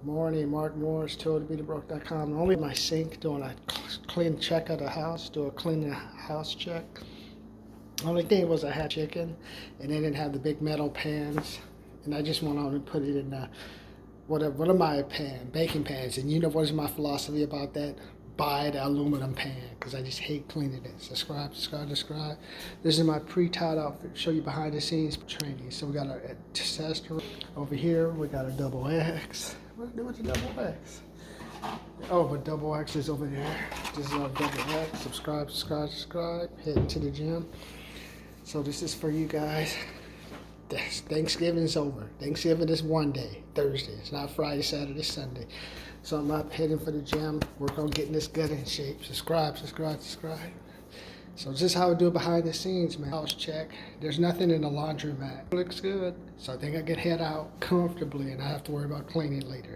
Morning, Mark Morris, tooltobethebroke.com. Only my sink, doing a clean check of the house, do a clean the house check. Only thing was I had chicken, and they didn't have the big metal pans, and I just went on and put it in the what am my baking pans. And you know what is my philosophy about that? Buy the aluminum pan, because I just hate cleaning it. Subscribe. This is my pre-taught outfit. Show you behind the scenes training. So we got our accessory over here. We got a double X. What do with the double X? Oh, but double X is over there. This is our double X. Subscribe. Heading to the gym. So this is for you guys. Thanksgiving's over. Thanksgiving is one day, Thursday. It's not Friday, Saturday, Sunday. So I'm up heading for the gym. Work on getting this gut in shape. Subscribe. So this is how I do it behind the scenes, man. House check. There's nothing in the laundromat. It looks good. So I think I can head out comfortably and I have to worry about cleaning later.